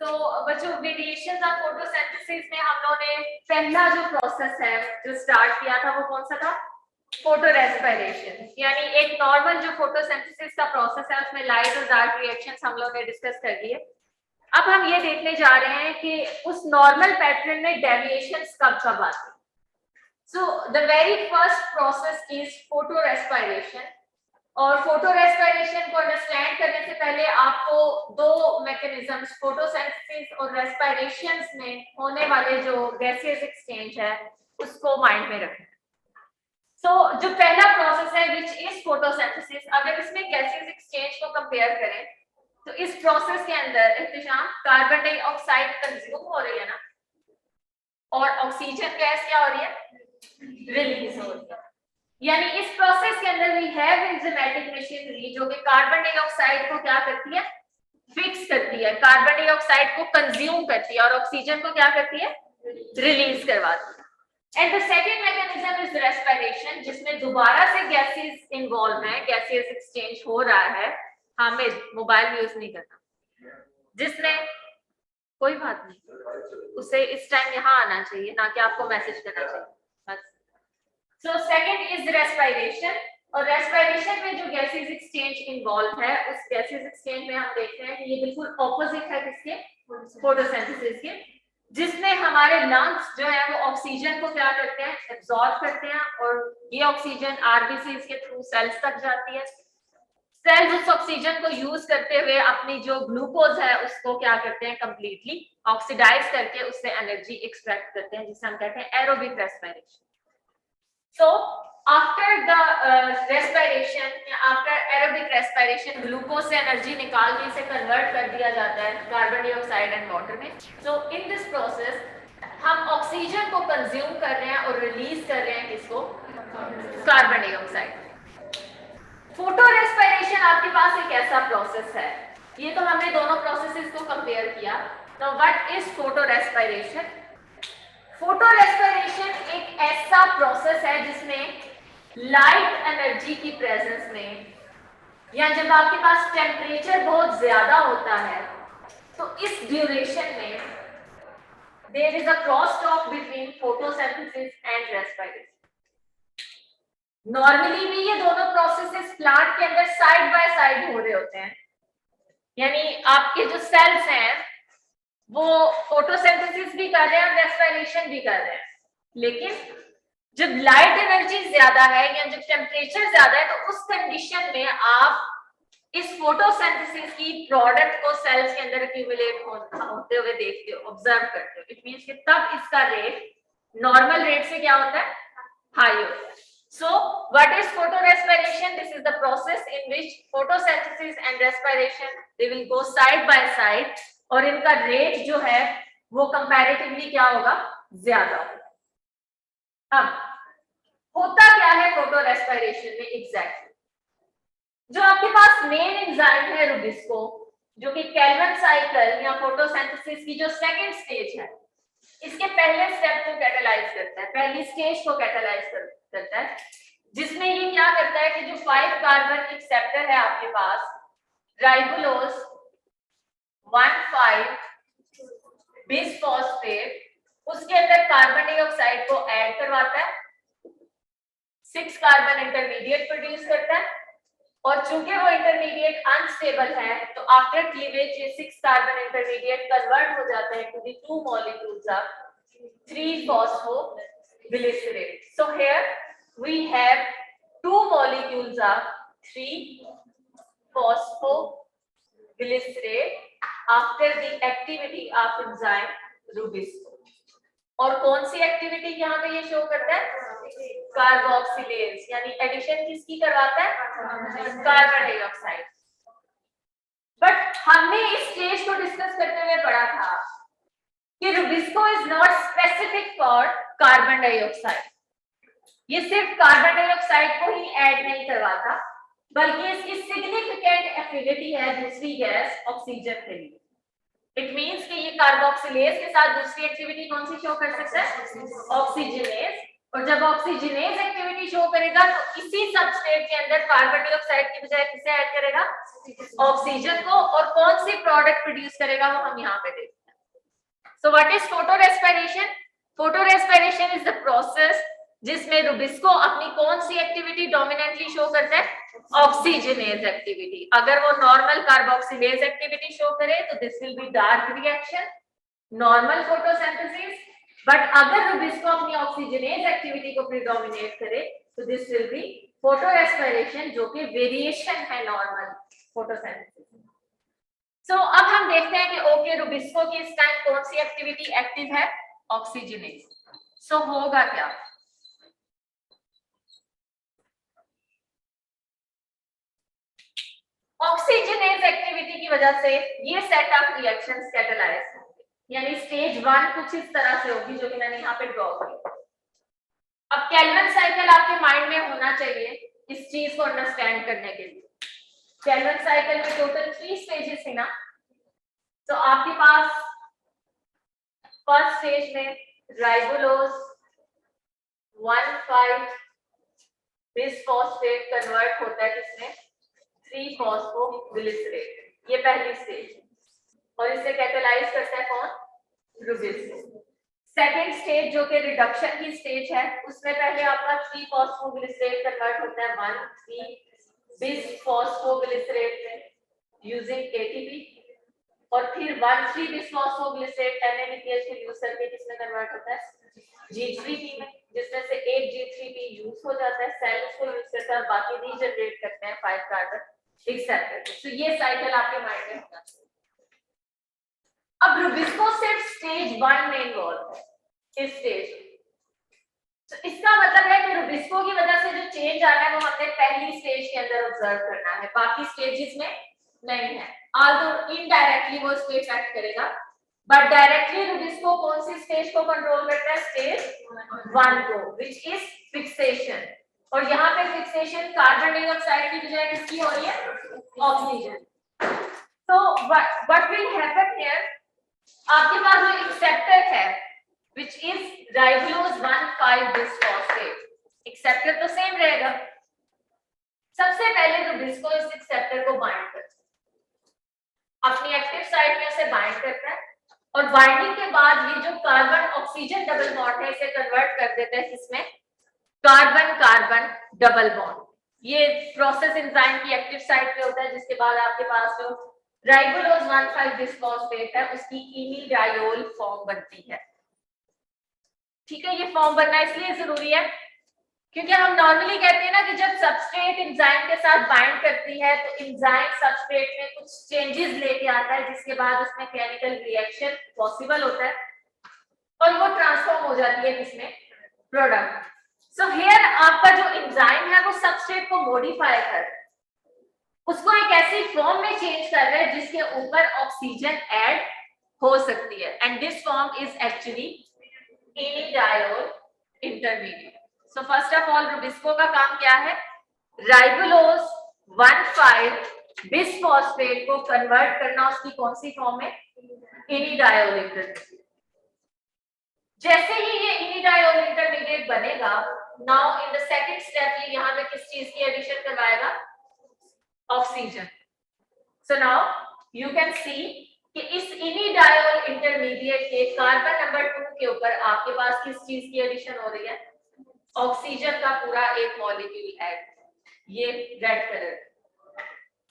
तो बच्चों variations of photosynthesis में हम लोगों ने पहला जो प्रोसेस है जो स्टार्ट किया था वो कौन सा था? Photo respiration. यानी एक नॉर्मल जो फोटोसिंथेसिस का प्रोसेस है उसमें लाइट और डार्क रिएक्शंस हम लोगों ने डिस्कस कर दिए। अब हम ये देखने जा रहे हैं कि उस नॉर्मल पैटर्न में डेविएशंस कब कब आते हैं। So the very first process is photo respiration. और फोटो रेस्पिरेशन को अंडरस्टैंड करने से पहले आपको दो मैकेनिज्म्स फोटोसिंथेसिस और रेस्पिरेशंस में होने वाले जो गैसेस एक्सचेंज है उसको माइंड में रखना है। सो जो पहला प्रोसेस है विच इज फोटोसिंथेसिस, अगर इसमें गैसेस एक्सचेंज को कंपेयर करें तो इस प्रोसेस के अंदर इत्तेशाम कार्बन डाइऑक्साइड कंज्यूम हो रही है ना, और ऑक्सीजन गैस क्या हो रही है? रिलीज हो रही है। यानी इस प्रोसेस के अंदर वी हैव एंजाइमेटिक मशीनरी जो कि कार्बन डाइऑक्साइड को क्या करती है? फिक्स करती है, कार्बन डाइऑक्साइड को कंज्यूम करती है और ऑक्सीजन को क्या करती है? रिलीज करवाती है। And the second mechanism is respiration, जिसमें दोबारा से गैसेस इन्वॉल्व हैं, गैसेस एक्सचेंज हो रहा है। हामिद मोबाइल यूज नहीं करना, जिसने कोई बात नहीं, उसे इस टाइम यहाँ आना चाहिए ना कि आपको मैसेज करना चाहिए बस। सो सेकंड इज रेस्पिरेशन, और रेस्पिरेशन में जो गैसेस एक्सचेंज इन्वॉल्व है उस गैसेस एक्सचेंज में हम देखते हैं कि ये बिल्कुल ऑपोजिट है किसके? फोटोसिंथेसिस के, जिसमें हमारे लंग्स जो है वो ऑक्सीजन को क्या करते हैं? एब्जॉर्ब करते हैं, और ये ऑक्सीजन आरबीसीज के थ्रू सेल्स तक जाती है। सेल्स उस ऑक्सीजन को यूज करते हुए अपनी जो ग्लूकोज है उसको क्या करते हैं? कंप्लीटली ऑक्सीडाइज करके उससे एनर्जी एक्सट्रैक्ट करते हैं, जिसे हम कहते हैं aerobic respiration. So after the respiration, after aerobic respiration, glucose से एनर्जी निकाल के इसे कन्वर्ट कर दिया जाता है कार्बन डाइऑक्साइड एंड वाटर में। So in this process हम ऑक्सीजन को कंज्यूम कर रहे हैं और रिलीज कर रहे हैं किसको? Carbon dioxide. फोटो रेस्पिरेशन आपके पास एक ऐसा प्रोसेस है, ये तो हमने दोनों प्रोसेसेस को कंपेयर किया। तो what is photo respiration? Photo respiration एक ऐसा प्रोसेस है जिसमें लाइट एनर्जी की प्रेजेंस में, या जब आपके पास टेम्परेचर बहुत ज्यादा होता है तो इस ड्यूरेशन में there is a cross talk between photosynthesis and respiration. Normally भी ये दोनों प्रोसेसेस प्लांट के अंदर साइड बाय साइड हो रहे होते हैं, यानी आपके जो सेल्स हैं वो फोटोसिंथेसिस भी कर रहे हैं और रेस्पिरेशन भी कर रहे हैं। लेकिन जब लाइट एनर्जी ज्यादा है या जब टेम्परेचर ज्यादा है तो उस कंडीशन में आप इस फोटोसिंथेसिस की प्रोडक्ट को सेल्स के अंदर एक्यूमुलेट होते हुए देखते हो, ऑब्जर्व करते हो। इट मींस कि तब इसका रेट नॉर्मल रेट से क्या होता है? हाई होता है। So what is photorespiration? This is the process in which photosynthesis and respiration they will go side by side, और इनका रेट जो है वो कंपैरेटिवली क्या होगा? ज्यादा होगा। अब होता क्या है फोटो रेस्पिरेशन में एग्जैक्टली? जो आपके पास मेन एंजाइम है रुबिस्को, जो कि केल्विन साइकिल या फोटोसिंथेसिस की जो सेकंड स्टेज है, इसके पहले स्टेप को कैटालाइज करता है, पहली स्टेज को कैटालाइज करता है, जिसमें ये क्या करता है कि जो 5 कार्बन एक्सेप्टर है आपके पास, राइबोलोज 1,5 बिसफॉस्फेट, उसके अंदर कार्बन डाइऑक्साइड को ऐड करवाता है, 6 कार्बन इंटरमीडिएट प्रोड्यूस करता है, और चूंकि वो इंटरमीडिएट अनस्टेबल है तो आफ्टर क्लीवेज ये 6 कार्बन इंटरमीडिएट कन्वर्ट हो जाता है to the 2 molecules of 3 phosphoglycerate. So here we have 2 molecules of 3 phosphoglycerate after the activity of enzyme Rubisco. और कौन सी एक्टिविटी यहाँ पे ये शो करता है? कार्बोक्सिलेज, यानी एडिशन किसकी करवाता है? Carbon dioxide. बट हमने इस स्टेज को डिस्कस करते हुए पढ़ा था कि Rubisco is not specific for carbon dioxide. ये सिर्फ कार्बन डाइऑक्साइड को ही ऐड नहीं करवाता, बल्कि इसकी सिग्निफिकेंट एफिनिटी है दूसरी गैस ऑक्सीजन के लिए। इट मींस कि ये कार्बोक्सिलेज के साथ दूसरी एक्टिविटी कौन सी शो कर सकता है? ऑक्सीजनेज। और जब ऑक्सीजनेज एक्टिविटी शो करेगा तो इसी सबस्ट्रेट के अंदर कार्बन डाइऑक्साइड की बजाय किसे ऐड करेगा, ऑक्सीजन को, और कौन सी प्रोडक्ट प्रोड्यूस करेगा वो हम यहाँ पे देखते हैं। So what is photo respiration? Photo respiration is the process जिसमें रुबिस्को अपनी कौन सी एक्टिविटी डोमिनेंटली शो करता है, ऑक्सीजनेज एक्टिविटी। अगर वो नॉर्मल कार्बोक्सिलेज एक्टिविटी शो करे तो this will be dark reaction, normal photosynthesis. But अगर रुबिस्को अपनी ऑक्सीजनेज एक्टिविटी को प्रीडोमिनेट करे तो this will be photo respiration, जो कि वेरिएशन है नॉर्मल फोटोसिंथेसिस। सो अब हम देखते हैं कि ओके रुबिस्को की इस टाइम कौन सी एक्टिविटी एक्टिव है, ऑक्सीजनेज। सो होगा क्या, ऑक्सीजनेज एक्टिविटी की वजह से ये सेट ऑफ रिएक्शंस कैटालाइज होंगे, यानी स्टेज 1 कुछ इस तरह से होगी जो कि मैंने यहाँ पे ड्रॉ की। अब केल्विन साइकिल आपके माइंड में होना चाहिए इस चीज को अंडरस्टैंड करने के लिए। केल्विन साइकिल में टोटल 3 स्टेजेस है ना। तो आपके पास फर्स्ट स्टेज में राइबोलोज 1,5 बिसफॉस्फेट कन्वर्ट होता है किसमें, 3-फॉस्फोग्लिसरेट, ये पहली स्टेज है, और इसे कैटालाइज करता है कौन, रुबिस्को। सेकेंड स्टेज जो कि रिडक्शन की स्टेज है, उसमें पहले आपका 3-फॉस्फोग्लिसरेट कन्वर्ट होता है 1,3 बिसफॉस्फोग्लिसरेट में यूजिंग एटीपी, और फिर 1,3 बिसफॉस्फोग्लिसरेट NADPH को यूज करके किसमें कन्वर्ट होता है, G3P में, जिसमें से एक G3P यूज हो जाता है, सेल उसको यूज करता है, बाकी रीजनरेट करते हैं 5 कार्बन एक्सेप्ट करके। तो ये साइकिल आपके माइंड में होना चाहिए। अब रुबिस्को सिर्फ स्टेज 1 में इन्वॉल्व है, इस स्टेज। तो इसका मतलब है कि रुबिस्को की वजह से जो चेंज आ रहा है वो हमने पहली स्टेज के अंदर ऑब्जर्व करना है, बाकी स्टेजेस में नहीं है। ऑल्दो इनडायरेक्टली वो स्टेज एक्ट करेगा, बट डायरेक्टली रुबिस्को कौन सी स्टेज को कंट्रोल करता है, स्टेज 1 को, व्हिच इज फिक्सेशन। और यहाँ पे फिक्सेशन कार्बन डाइऑक्साइड की बजाय किसकी हो रही है, ऑक्सीजन। तो व्हाट विल हैपन हियर, आपके पास जो एक्सेप्टर है which is ribulose 1,5 bisphosphate, acceptor तो सेम रहेगा। सबसे पहले रुबिस्को इस एक्सेप्टर को बाइंड करता है, अपनी एक्टिव साइट में इसे बाइंड करता है, और बाइंडिंग के बाद ये जो कार्बन ऑक्सीजन डबल बॉन्ड है इसे कन्वर्ट कर देता है किसमें, कार्बन कार्बन डबल बॉन्ड। ये प्रोसेस एंजाइम की एक्टिव साइट पे होता है, जिसके बाद आपके पास जो राइबोलोज 1,5 बिसफॉस्फेट है उसकी इमीडायोल फॉर्म बनती है। ठीक है, ये फॉर्म बनना इसलिए जरूरी है क्योंकि हम नॉर्मली कहते हैं ना कि जब सबस्ट्रेट एंजाइम के साथ बाइंड करती है तो एंजाइम सबस्ट्रेट में कुछ चेंजेस लेके आता है, जिसके बाद उसमें केमिकल रिएक्शन पॉसिबल होता है और वो ट्रांसफॉर्म हो जाती है किसमें, प्रोडक्ट। सो हियर आपका जो एंजाइम है वो सबस्ट्रेट को मॉडिफाई कर, उसको एक ऐसी फॉर्म में चेंज कर रहा है जिसके ऊपर ऑक्सीजन ऐड हो सकती है, and this form is actually enediol intermediate. So first of all rubisco का काम क्या है, राइबोलोज 1,5 बिसफॉस्फेट को कन्वर्ट करना उसकी कौन सी फॉर्म में, इनिडायोल इंटरमीडिएट। जैसे ही ये इनिडायोल इंटरमीडिएट बनेगा, now in the second step ये यहां पे किस चीज की एडिशन करवाएगा, oxygen. So now you can see कि इस इनिडायोल इंटरमीडिएट के कार्बन नंबर 2 के ऊपर आपके पास किस चीज की एडिशन हो रही है, ऑक्सीजन का पूरा एक मॉलिक्यूल ऐड, ये रेड कलर,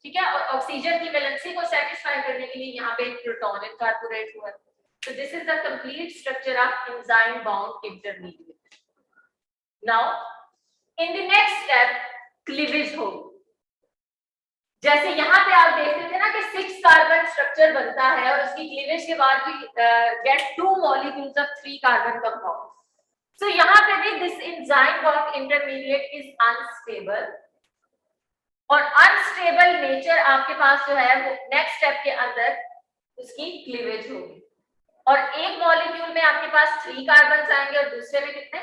ठीक है। और ऑक्सीजन की वैलेंसी को सेटिस्फाई करने के लिए यहाँ पे एक प्रोटॉन इनकॉर्पोरेट हुआ है। So this is the complete structure of enzyme bound intermediate. Now in the next step cleavage होगी। जैसे यहाँ पे आप देखते थे ना कि 6 कार्बन स्ट्रक्चर बनता है और उसकी क्लीवेज के बाद भी get 2 molecules of 3 carbon compound. So यहाँ पे भी this enzyme bound intermediate is unstable, और अनस्टेबल नेचर आपके पास जो है वो नेक्स्ट स्टेप के अंदर उसकी क्लीवेज होगी, और एक मॉलिक्यूल में आपके पास 3 कार्बन आएंगे और दूसरे में कितने,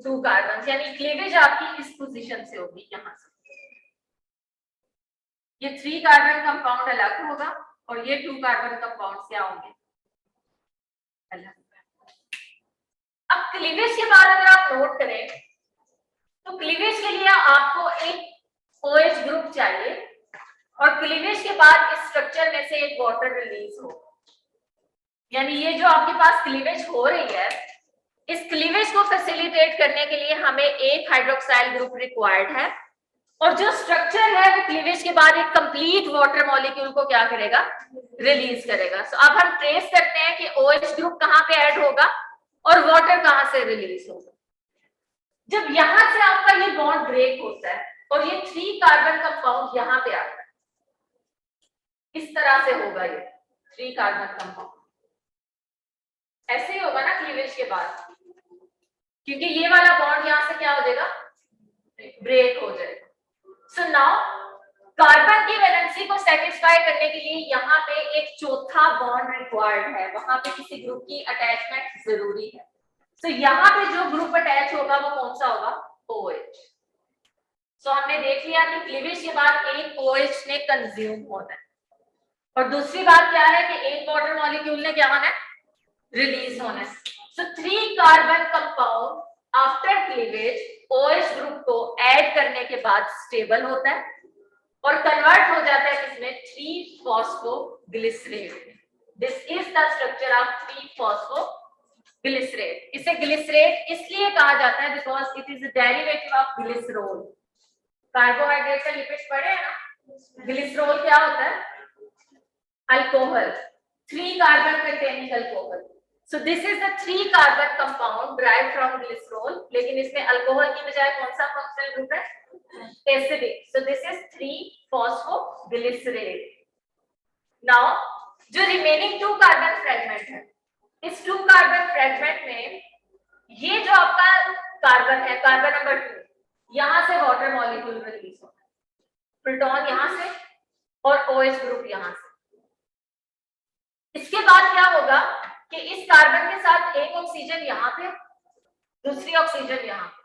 2 कार्बन, यानी क्लीवेज आपकी इस पोजीशन से होगी, यहाँ से ये 3 कार्बन कंपाउंड अलग होगा और ये 2 कार्बन कंपाउंड क्या होंगे, अलग। अब क्लीवेज के बाद अगर आप नोट करें तो क्लीवेज के लिए आपको एक OH ग्रुप चाहिए और क्लीवेज के बाद इस स्ट्रक्चर में से एक वाटर रिलीज हो, यानी ये जो आपके पास क्लीवेज हो रही है, इस क्लीवेज को फैसिलिटेट करने के लिए हमें एक हाइड्रोक्साइल ग्रुप रिक्वायर्ड है और जो स्ट्रक्चर है वो क्लीवेज के बाद एक कंप्लीट वाटर मॉलिक्यूल को क्या करेगा, रिलीज करेगा। सो अब हम ट्रेस करते हैं कि OH ग्रुप कहां पे ऐड होगा और वाटर कहां से रिलीज होगा। जब यहां से आपका ये बॉन्ड ब्रेक होता है और ये 3 कार्बन कंपाउंड यहां पे आता है, इस तरह से होगा ये 3 कार्बन कंपाउंड, ऐसे ही होगा ना क्लीवेज के बाद, क्योंकि ये वाला बॉन्ड यहां से क्या हो जाएगा, ब्रेक हो जाएगा। सो नाउ कार्बन की वैलेंसी को सेटिस्फाई करने के लिए यहाँ पे एक चौथा बॉन्ड रिक्वायर्ड है, वहां पे किसी ग्रुप की अटैचमेंट जरूरी है। सो यहाँ पे जो ग्रुप अटैच होगा वो कौन सा होगा, OH। सो हमने देख लिया कि क्लीवेज के बाद एक OH ने कंज्यूम होना है और दूसरी बात क्या है कि एक वाटर मॉलिक्यूल ने क्या होना है, रिलीज होना है। सो 3 carbon compound after cleavage OH group को ऐड करने के बाद स्टेबल होता है और कन्वर्ट हो जाता है किसमें, three phosphoglycerate. This is the structure of three phosphoglycerate. इसे ग्लिसरेट इसलिए कहा जाता है because it is a derivative of glycerol. Carbohydrate का लिपिड्स पढ़े हैं ना, ग्लिसरॉल क्या होता है, alcohol, 3 carbon containing alcohol. So this is the 3 carbon compound derived from glycerol, लेकिन इसमें अल्कोहल की बजाय कौन सा फंक्शनल ग्रुप है, acidic. So this is 3-phosphoglycerate। Now जो रिमेनिंग 2 कार्बन फ्रेगमेंट है, इस 2 कार्बन फ्रेगमेंट में ये जो आपका कार्बन है, कार्बन नंबर 2, यहां से वाटर मॉलिक्यूल रिलीज होगा, प्रोटॉन यहां से और OH ग्रुप यहां से। इसके बाद क्या होगा कि इस कार्बन के साथ एक ऑक्सीजन यहाँ पे, दूसरी ऑक्सीजन यहाँ पे।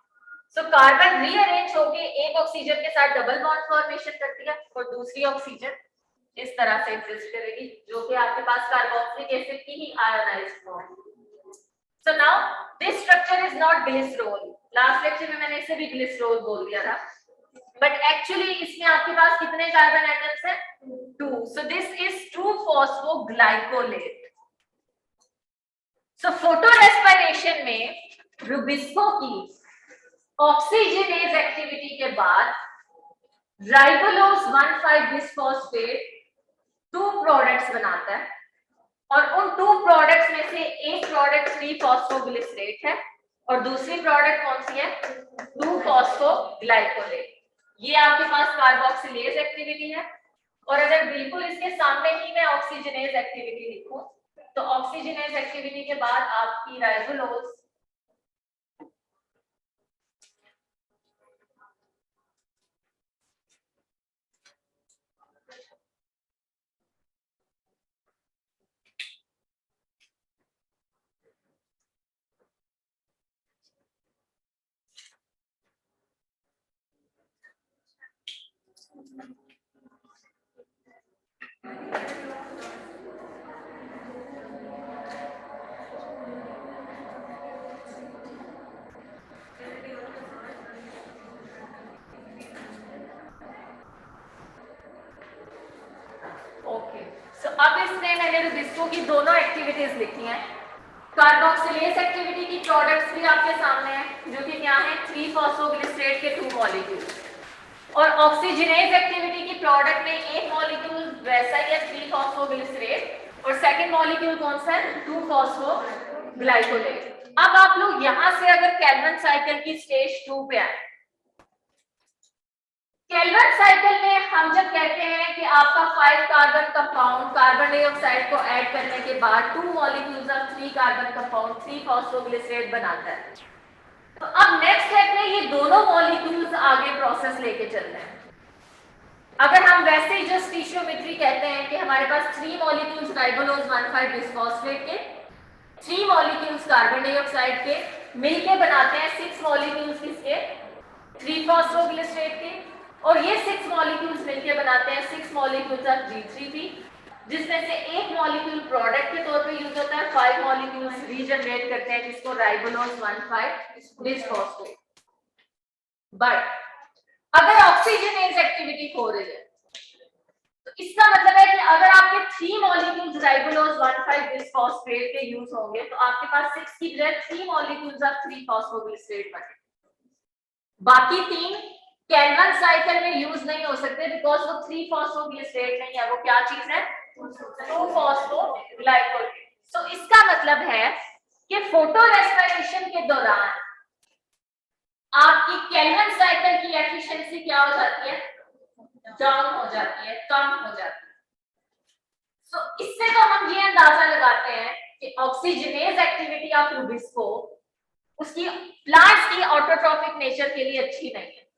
सो कार्बन रीअरेंज होके एक ऑक्सीजन के साथ डबल बॉन्ड फॉर्मेशन करती है और दूसरी ऑक्सीजन इस तरह से एग्जिस्ट करेगी, जो कि आपके पास कार्बोक्सिलिक एसिड की ही ionized form. So now this structure is not glycerol. Last lecture में मैंने इसे भी ग्लिसरॉल बोल दिया था, बट एक्चुअली इसमें आपके पास कितने कार्बन एटम्स हैं, 2। So this is 2-phosphoglycolate। So photo respiration में रुबिस्को की ऑक्सीजनेज एक्टिविटी के बाद राइबोलोज 1,5-बिसफॉस्फेट 2 प्रोडक्ट्स बनाता है और उन 2 प्रोडक्ट्स में से एक प्रोडक्ट 3-फॉस्फोग्लिसरेट है और दूसरी प्रोडक्ट कौन सी है, 2-phosphoglycolate। ये आपके पास कार्बोक्सिलेज एक्टिविटी है और अगर बिल्कुल इसके सामने ही मैं ऑक्सीजनेज एक्टिविटी लिखूं तो ऑक्सीजनेज एक्टिविटी के बाद आपकी राइबोलोज रुबिस्को की दोनों एक्टिविटीज लिखी हैं। कार्बोक्सिलेज एक्टिविटी की प्रोडक्ट्स भी आपके सामने हैं, जो कि क्या है, 3-फॉस्फोग्लिसरेट के 2 मॉलिक्यूल, और ऑक्सीजनेज एक्टिविटी की प्रोडक्ट में एक मॉलिक्यूल वैसा ही है 3-फॉस्फोग्लिसरेट और सेकंड मॉलिक्यूल कौन सा है, 2-फॉस्फोग्लाइकोलेट। अब आप लोग यहां से अगर केल्विन साइकिल की स्टेज 2 पे आए, केल्विन साइकिल में हम जब कहते हैं कि आपका 5 कार्बन कंपाउंड कार्बन डाइऑक्साइड को ऐड करने के बाद 2 molecules of 3 carbon compound three phosphoglycerate बनाता है, तो अब नेक्स्ट स्टेप में ये दोनों मॉलिक्यूल्स आगे प्रोसेस लेके चलते हैं। अगर हम वैसे ही जस्ट स्टीशियोमेट्री कहते हैं कि हमारे पास 3 मॉलिक्यूल्स राइबोलोज 1,5-बिसफॉस्फेट के, 3 मॉलिक्यूल्स कार्बन डाइऑक्साइड के मिलके बनाते हैं 6 मॉलिक्यूल्स किसके, 3-फॉस्फोग्लिसरेट के, और ये 6 मॉलिक्यूल्स मिलके बनाते हैं 6 मॉलिक्यूल्स ऑफ G3P, जिसमें से एक मॉलिक्यूल प्रोडक्ट के तौर पे यूज होता है, 5 मॉलिक्यूल्स रीजनरेट करते हैं जिसको राइबोलोज 1,5 बिसफॉस्फेट। बट अगर ऑक्सीजनेज एक्टिविटी हो रही है तो इसका मतलब है कि अगर आपके 3 मॉलिक्यूल्स राइबोलोज 1,5 बिसफॉस्फेट के यूज होंगे तो आपके पास 6 की बजाय 3 मॉलिक्यूल्स ऑफ 3 फॉस्फोग्लिसरेट बने। बाकी 3 कैल्विन साइकिल में यूज नहीं हो सकते बिकॉज वो 3 फॉस्फोग्लिसरेट नहीं है, वो क्या चीज है, 2 फॉस्फोग्लाइकोलेट। तो इसका मतलब है कि फोटो रेस्पिरेशन के दौरान आपकी केल्विन साइकिल की एफिशिएंसी क्या हो जाती है, डाउन हो जाती है, कम हो जाती है। तो इससे तो हम ये अंदाजा लगाते हैं कि ऑक्सीजनेज एक्टिविटी ऑफ रुबिस्को उसकी प्लांट्स की ऑटोट्रॉफिक नेचर के लिए अच्छी नहीं है।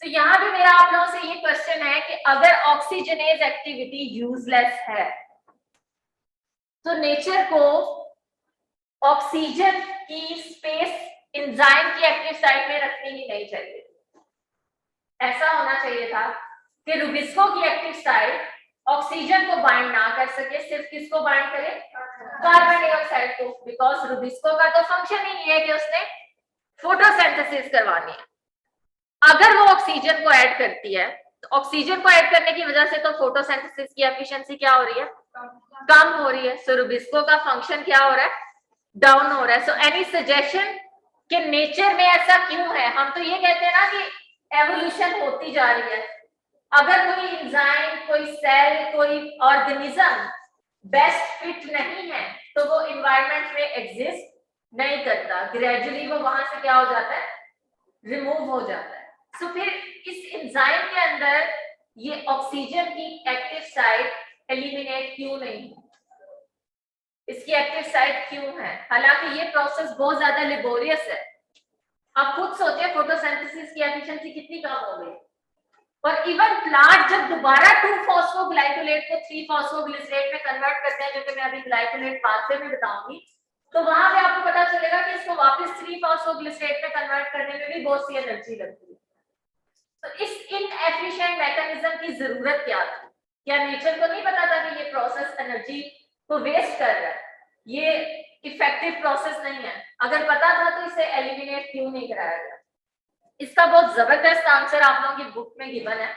तो यहां भी मेरा आप लोगों से ये क्वेश्चन है कि अगर ऑक्सीजनेज एक्टिविटी यूजलेस है तो नेचर को ऑक्सीजन की स्पेस एंजाइम की एक्टिव साइट में रखनी ही नहीं चाहिए। ऐसा होना चाहिए था कि रुबिस्को की एक्टिव साइट ऑक्सीजन को बाइंड ना कर सके, सिर्फ किसको बाइंड करे, कार्बन डाइऑक्साइड को, बिकॉज रुबिस्को का तो फंक्शन ही है कि उसने फोटोसिंथेसिस करवानी है। अगर वो ऑक्सीजन को ऐड करती है तो ऑक्सीजन को ऐड करने की वजह से तो फोटोसिंथेसिस की एफिशिएंसी क्या हो रही है, कम हो रही है। सो रुबिस्को का फंक्शन क्या हो रहा है, डाउन हो रहा है। सो एनी सजेशन कि नेचर में ऐसा क्यों है, हम तो ये कहते हैं ना कि एवोल्यूशन होती जा रही है। अगर कोई एंजाइम, कोई सेल, कोई ऑर्गेनिज्म बेस्ट फिट नहीं है तो वो एनवायरनमेंट में एग्जिस्ट नहीं करता, ग्रेजुअली वो वहां से क्या हो जाता है, रिमूव हो जाता है। सो फिर इस एंजाइम के अंदर ये ऑक्सीजन की एक्टिव साइट एलिमिनेट क्यों नहीं है, इसकी एक्टिव साइट क्यों है, हालांकि ये प्रोसेस बहुत ज्यादा लेबोरियस है। आप खुद सोचिए फोटोसिंथेसिस की एफिशिएंसी कितनी कम हो गई। और इवन प्लांट जब दोबारा 2 फॉस्फोग्लाइकोलेट को 3 फॉस्फोग्लिसरेट में कन्वर्ट करते हैं, जो कि मैं अभी ग्लाइकोलेट पाथवे में बताऊंगी, तो वहां पे आपको पता चलेगा कि इसको वापस 3 फॉस्फोग्लिसरेट में कन्वर्ट करने में भी बहुत सी एनर्जी लगती है। तो इस इनएफिशिएंट मैकेनिज्म की जरूरत क्या थी? क्या नेचर को नहीं पता था कि ये प्रोसेस एनर्जी को वेस्ट कर रहा है, ये इफेक्टिव प्रोसेस नहीं है? अगर पता था तो इसे एलिमिनेट क्यों नहीं कराया गया? इसका बहुत जबरदस्त आंसर आप लोगों की बुक में गिवन है,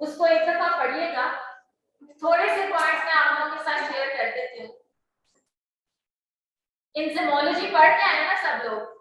उसको एक दफा पढ़िएगा। थोड़े से पॉइंट्स मैं आप लोगों के साथ शेयर कर देती हूँ। एंजाइमोलॉजी पढ़ के आए ना सब लोग?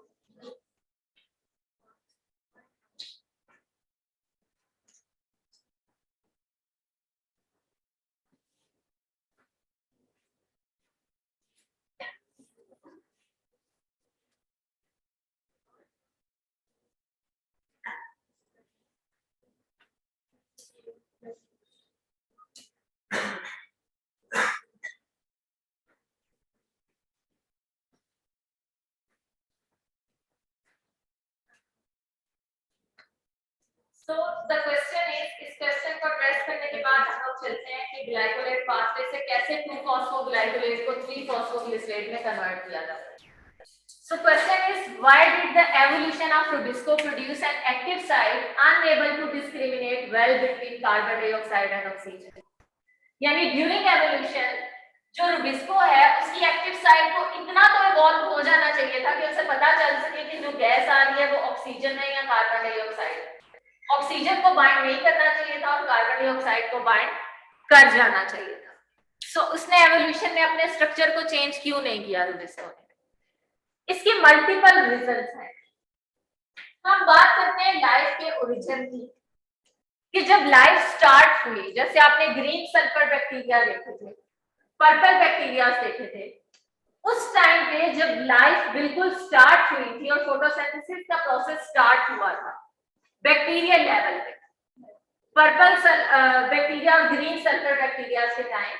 So the question is, इस क्वेश्चन को एड्रेस करने के बाद हम लोग चलते हैं कि ग्लाइकोलेट पाथवे से कैसे 2 फॉस्फोग्लाइकोलेट को 3 फॉस्फोग्लिसरेट में कन्वर्ट किया जाता है। So question is, why did the evolution of Rubisco produce an active site unable to discriminate well between carbon dioxide and oxygen? यानी ड्यूरिंग एवोल्यूशन जो रुबिस्को है उसकी एक्टिव साइट को इतना तो इवॉल्व हो जाना चाहिए था कि उसे पता चल सके कि जो गैस आ रही है वो ऑक्सीजन है या कार्बन डाइऑक्साइड है। ऑक्सीजन को बाइंड नहीं करना चाहिए था और कार्बन डाइऑक्साइड को बाइंड कर जाना चाहिए था। सो उसने एवोल्यूशन में अपने स्ट्रक्चर को चेंज क्यों नहीं किया रुबिस्को ने? इसके मल्टीपल रीजंस हैं। हम बात करते हैं लाइफ के ओरिजिन की, कि जब लाइफ स्टार्ट हुई, जैसे आपने ग्रीन सल्फर बैक्टीरिया देखे थे, पर्पल बैक्टीरिया देखे थे, उस टाइम पे जब लाइफ बिल्कुल स्टार्ट हुई थी और फोटोसिंथेसिस का प्रोसेस स्टार्ट हुआ था बैक्टीरियल लेवल पे, पर्पल बैक्टीरिया और ग्रीन सल्फर बैक्टीरिया के टाइम,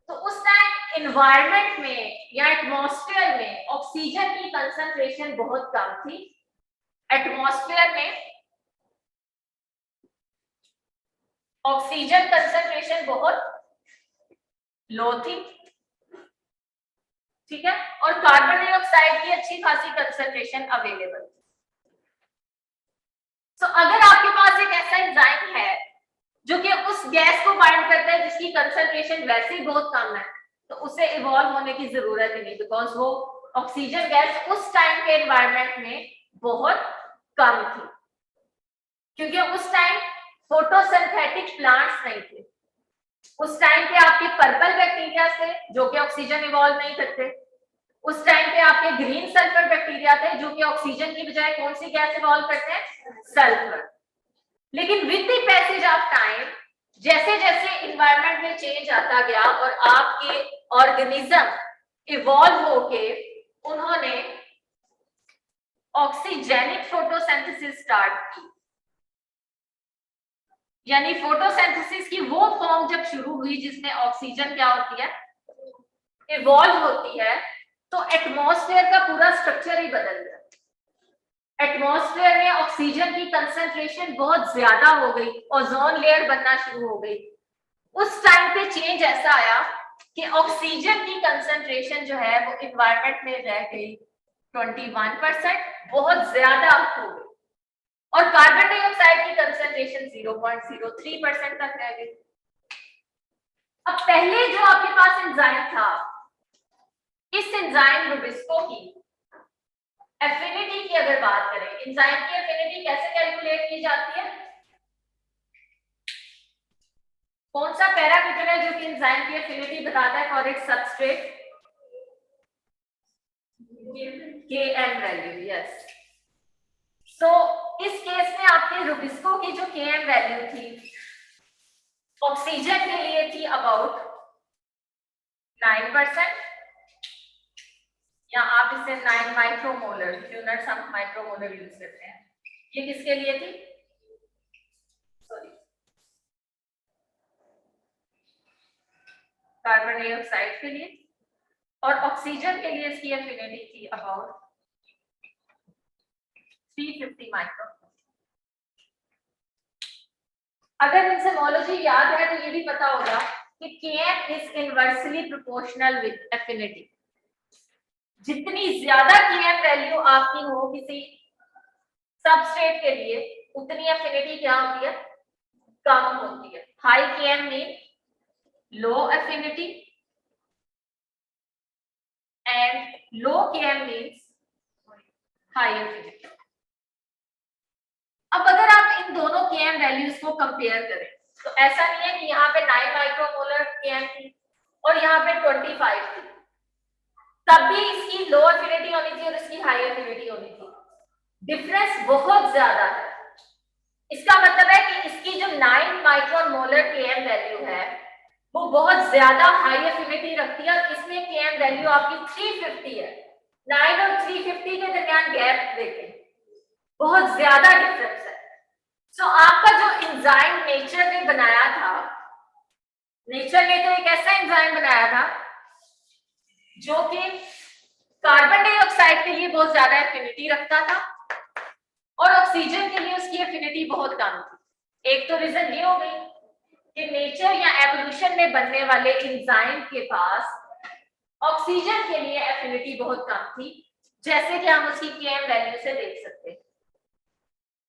तो उस टाइम एनवायरनमेंट में या एटमॉस्फेयर में ऑक्सीजन की कंसंट्रेशन बहुत कम थी। एटमॉस्फेयर में ऑक्सीजन कंसंट्रेशन बहुत लो थी, ठीक है, और कार्बन डाइऑक्साइड की अच्छी खासी कंसंट्रेशन अवेलेबल थी। तो अगर आपके पास एक ऐसा एंजाइम है जो कि उस गैस को बाइंड करता है जिसकी कंसंट्रेशन वैसे ही बहुत कम है, तो उसे इवॉल्व होने की जरूरत ही नहीं, बिकॉज वो ऑक्सीजन गैस उस टाइम के एनवायरनमेंट में बहुत कम थी, क्योंकि उस टाइम फोटोसिंथेटिक प्लांट्स नहीं थे। उस टाइम पे आपके पर्पल बैक्टीरिया थे जो कि ऑक्सीजन इवॉल्व नहीं करते, उस टाइम पे आपके ग्रीन सल्फर बैक्टीरिया थे जो कि ऑक्सीजन की बजाय कौन सी गैस इवॉल्व करते हैं, सल्फर। लेकिन with the passage of time, जैसे जैसे इन्वायरमेंट में चेंज आता गया और आपके ऑर्गेनिज्म इवॉल्व होके उन्होंने ऑक्सीजेनिक फोटोसिंथेसिस स्टार्ट की, यानी फोटोसिंथेसिस की वो फॉर्म जब शुरू हुई जिसमें ऑक्सीजन क्या होती है, इवॉल्व होती है, तो एटमॉस्फेयर का पूरा स्ट्रक्चर ही बदल गया। एटमॉस्फेयर में ऑक्सीजन की कंसंट्रेशन बहुत ज्यादा हो गई, ओजोन लेयर बनना शुरू हो गई। उस टाइम पे चेंज ऐसा आया कि ऑक्सीजन की कंसंट्रेशन जो है वो एनवायरनमेंट में रह गई 21%, बहुत ज्यादा हो गई, और कार्बन डाइऑक्साइड की कंसंट्रेशन 0.03% तक रह गई। अब पहले जो आपके पास एंजाइम था, इस एंजाइम रुबिस्को की एफिनिटी की अगर बात करें, एंजाइम की एफिनिटी कैसे कैलकुलेट की जाती है, कौन सा पैरामीटर है जो कि एंजाइम की एफिनिटी बताता है for its substrate, Km value, yes. So इस केस में आपके रुबिस्को की जो Km वैल्यू थी ऑक्सीजन के लिए थी अबाउट 9%, या आप इसे 9 माइक्रोमोलर, यूनिट्स हम माइक्रोमोलर यूज करते हैं। ये किसके लिए थी, सॉरी, कार्बन डाइऑक्साइड के लिए, और ऑक्सीजन के लिए इसकी एफिनिटी थी अबाउट 350 माइक्रोमोलर। अगर इंसेमोलॉजी याद है तो ये भी पता होगा कि Km is inversely proportional with affinity. जितनी ज्यादा Km वैल्यू आपकी हो किसी सबस्ट्रेट के लिए, उतनी एफिनिटी क्या होती है, कम होती है। High Km mean low affinity and low Km means high affinity. अब अगर आप इन दोनों Km वैल्यूज को कंपेयर करें तो ऐसा नहीं है कि यहाँ पे 9 माइक्रोमोलर Km थी और यहाँ पे 25 थी, तब भी इसकी लो एफिनिटी होनी थी और इसकी हाई एफिनिटी होनी थी। डिफरेंस बहुत ज्यादा है। इसका मतलब है कि इसकी जो 9 माइक्रोमोलर Km वैल्यू है वो बहुत ज्यादा हाई एफिनिटी रखती है, और इसमें Km वैल्यू आपकी 350 है। 9 और 350 के दरमियान गैप देखें, बहुत ज्यादा डिफरेंस है। सो आपका जो एंजाइम नेचर ने बनाया था, नेचर ने तो एक ऐसा एंजाइम बनाया था जो कि कार्बन डाइऑक्साइड के लिए बहुत ज्यादा एफिनिटी रखता था और ऑक्सीजन के लिए उसकी एफिनिटी बहुत कम थी। एक तो रीजन ये हो गई कि नेचर या एवोल्यूशन में बनने वाले एंजाइम के पास ऑक्सीजन के लिए एफिनिटी बहुत कम थी, जैसे कि हम उसकी Km वैल्यू से देख सकते हैं।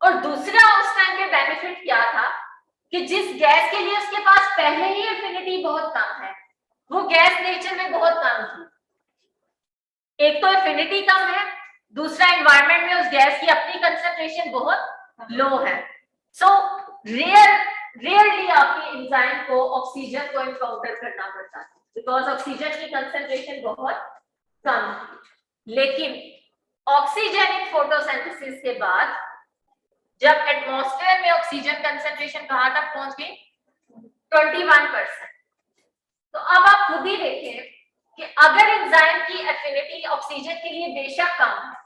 और दूसरा उस टाइम के बेनिफिट क्या था कि जिस गैस के लिए उसके पास पहले ही एफिनिटी बहुत कम है, वो गैस नेचर में बहुत कम थी। एक तो एफिनिटी कम है, दूसरा एनवायरनमेंट में उस गैस की अपनी कंसंट्रेशन बहुत लो है। सो रेयरली आपके एंजाइम को ऑक्सीजन को एनकाउंटर करना पड़ता है बिकॉज ऑक्सीजन की कंसंट्रेशन बहुत कम थी। लेकिन ऑक्सीजेनिक फोटोसिंथेसिस के बाद जब एटमॉस्फेयर में ऑक्सीजन कंसंट्रेशन कहां तक पहुंच गई, 21%, तो अब आप खुद ही देखें कि अगर एंजाइम की एफिनिटी ऑक्सीजन के लिए बेशक कम है,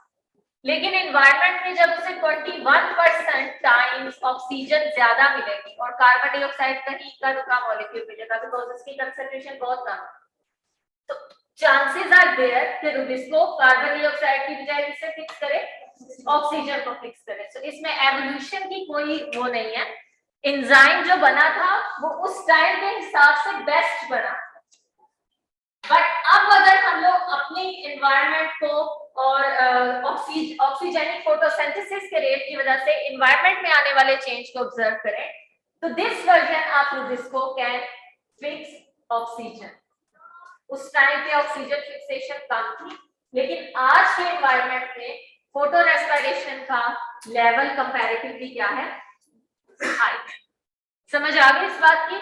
लेकिन एनवायरनमेंट में जब उसे 21% टाइम्स ऑक्सीजन ज्यादा मिलेगी और कार्बन डाइऑक्साइड का ही इक्का दुक्का मॉलिक्यूल मिलेगा बिकॉज उसकी कंसंट्रेशन बहुत कम है, तो चांसेस आर देयर कि रुबिस्को कार्बन डाइऑक्साइड की बजाय किसे फिक्स करे, ऑक्सीजन को फिक्स करे। सो इसमें एवोल्यूशन की कोई वो नहीं है। एंजाइम जो बना था वो उस टाइम के हिसाब से बेस्ट बना, बट अब अगर हम लोग अपनी एनवायरनमेंट को और ऑक्सीजेनिक फोटोसिंथेसिस के रेट की वजह से एनवायरनमेंट में आने वाले चेंज को ऑब्जर्व करें So this version of Rubisco can fix oxygen. उस टाइम पे ऑक्सीजन फिक्सेशन कम थी, लेकिन आज के एनवायरनमेंट में फोटो रेस्पिरेशन का लेवल कंपैरेटिवली क्या है, हाई। समझ आ गई इस बात की?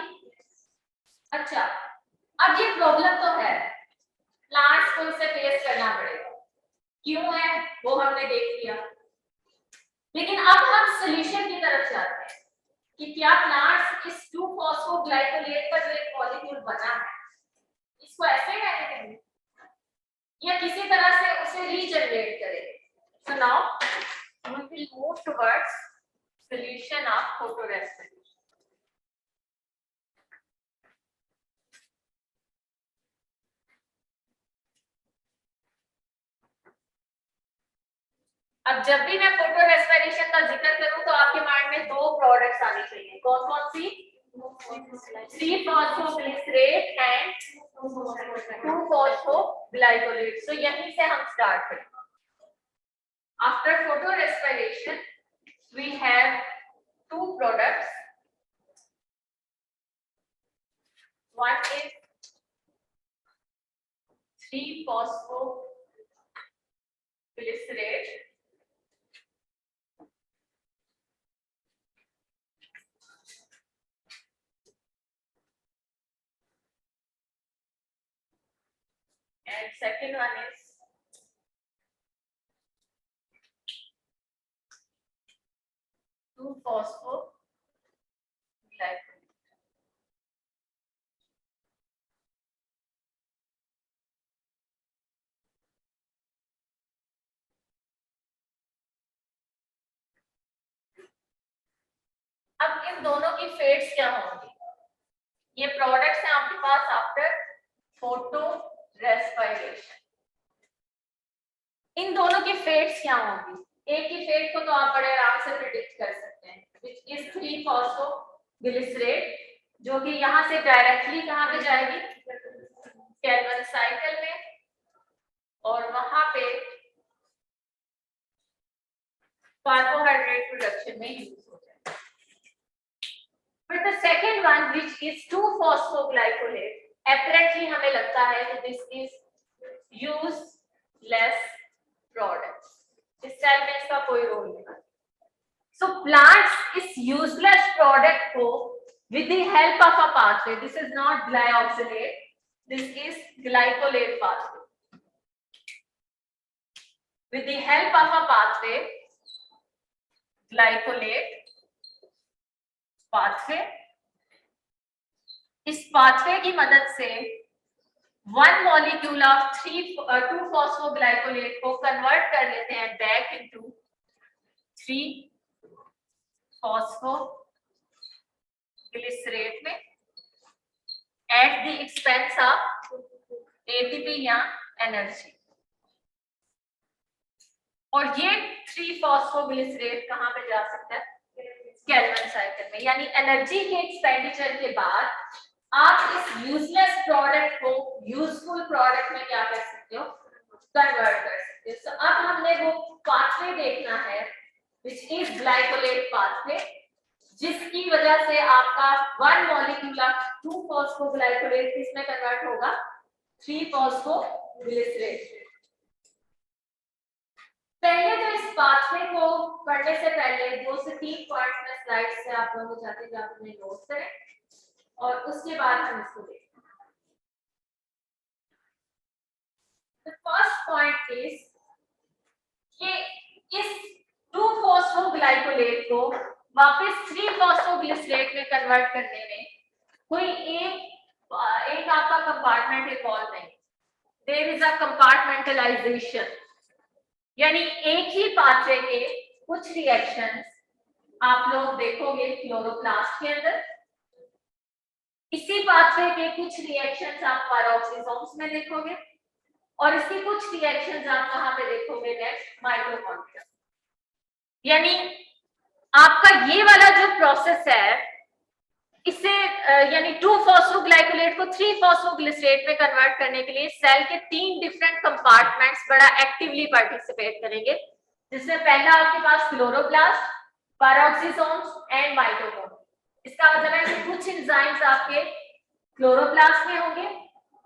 अच्छा, अब ये प्रॉब्लम तो है, प्लांट्स को इसे फेस करना पड़ेगा, क्यों है वो हमने देख लिया, लेकिन अब हम सॉल्यूशन की तरफ जाते हैं कि क्या प्लांट्स इस 2-फॉस्फोग्लाइकोलेट का जो एक मॉलिक्यूल बना है इसको ऐसे रहने देंगे या किसी तरह से उसे रीजनरेट करेंगे। So now we will move towards solution of photorespiration. अब जब भी मैं फोटो रेस्पिरेशन का जिक्र करूं तो आपके माइंड में दो प्रोडक्ट्स आनी चाहिए, कौन कौन सी? Three phosphoglycerate and 2-फॉस्फोग्लाइकोलेट। सो यहीं से हम स्टार्ट करें। After photorespiration we have two products. One is 3-phosphoglycerate and second one is 2-phosphoglycerate. अब इन दोनों की फेट्स क्या होंगी? ये प्रोडक्ट्स हैं आपके पास आफ्टर फोटो रेस्पिरेशन। इन दोनों की फेट्स क्या होंगी? एक की फेट को तो आप बड़े आराम से प्रिडिक्ट कर सकते हैं, विच इज 3-फॉस्फोग्लिसरेट, जो कि यहां से डायरेक्टली कहां पे जाएगी? कैल्विन साइकिल में, और वहां पे कार्बोहाइड्रेट प्रोडक्शन में यूज हो जाएगा। But the second one, which is 2-phosphoglycolate, apparently हमें लगता है कि this is useless products. इस सेल में इसका कोई रोल नहीं है। So plants इस useless product को with the help of a pathway, this is not glyoxylate, this is glycolate pathway. With the help of a pathway, glycolate pathway, इस pathway की मदद से 1 मॉलिक्यूल ऑफ 2-फॉस्फोग्लाइकोलेट को कन्वर्ट कर लेते हैं बैक इनटू 3-फॉस्फोग्लिसरेट में at the expense of ATP या एनर्जी। और ये 3-फॉस्फोग्लिसरेट कहां पे जा सकता है? कैल्विन साइकिल में। यानी एनर्जी के एक्सपेंडिचर के बाद आप इस यूजलेस प्रोडक्ट को यूजफुल प्रोडक्ट में क्या कर सकते हो? कन्वर्ट कर सकते हो। तो अब हमने वो पाथवे देखना है व्हिच इज ग्लाइकोलेट पाथवे, जिसकी वजह से आपका 1 मॉलिक्यूल ऑफ 2-फॉस्फोग्लाइकोलेट किसमें कन्वर्ट होगा? 3-फॉस्फोग्लिसरेट। पहले तो इस पाथवे को पढ़ने से पहले 2 से 3 पॉइंट्स में स्लाइड से आप लोगों को जाते जाते में नोट करें और उसके बाद हम इसको देखें। The first point is कि इस 2-फॉस्फोग्लाइकोलेट को वापस 3-फॉस्फोग्लिसरेट में कन्वर्ट करने में कोई एक आपका कंपार्टमेंट इन्वॉल्व नहीं। There is a compartmentalization, यानी एक ही पाथवे के कुछ रिएक्शंस आप लोग देखोगे क्लोरोप्लास्ट के अंदर, इसी पाथवे के कुछ रिएक्शंस आप पैरोक्सिसोम्स में देखोगे, और इसकी कुछ रिएक्शंस आप कहां पे देखोगे? Next mitochondria. यानी आपका ये वाला जो प्रोसेस है, इसे यानी 2-फॉस्फोग्लाइकोलेट को 3-फॉस्फोग्लिसरेट में कन्वर्ट करने के लिए सेल के 3 डिफरेंट कंपार्टमेंट्स बड़ा एक्टिवली पार्टिसिपेट करेंगे, जिसमें पहला आपके पास क्लोरोप्लास्ट, पैरोक्सिसोम्स एंड माइटोकॉन्ड्रिया। इसका मतलब है कि कुछ एंजाइम्स आपके क्लोरोप्लास्ट में होंगे,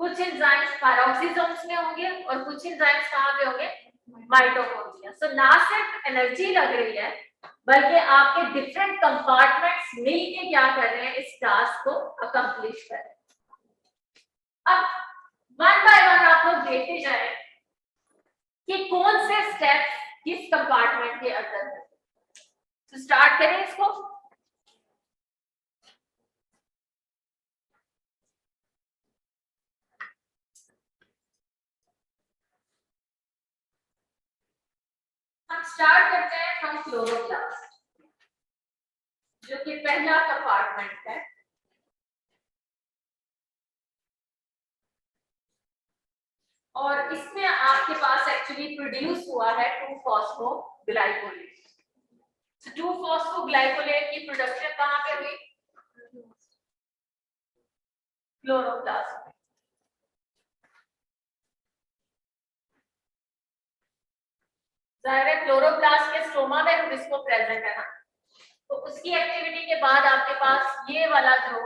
कुछ एंजाइम्स पैरोक्सिसोम्स में होंगे और कुछ एंजाइम्स कहां पे होंगे, माइटोकॉन्ड्रिया। सो ना सिर्फ एनर्जी लग रही है बल्कि आपके डिफरेंट कंपार्टमेंट्स मिलके क्या कर रहे हैं, इस टास्क को अकम्प्लिश कर रहे हैं। अब वन बाय वन आप लोग देखते जाए कि कौन से स्टेप्स किस कंपार्टमेंट के अंदर है। तो स्टार्ट करें इसको। हम स्टार्ट करते हैं फ्रॉम क्लोरोप्लास्ट, जो कि पहला कंपार्टमेंट है। और इसमें आपके पास एक्चुअली प्रोड्यूस हुआ है 2-फॉस्फोग्लाइकोलेट। तो 2-फॉस्फोग्लाइकोलेट की प्रोडक्शन कहां पे हुई, क्लोरोप्लास्ट में। जाहिर है क्लोरोप्लास्ट के स्टोमा में हम इसको प्रेजेंट है ना, तो उसकी एक्टिविटी के बाद आपके पास ये वाला जो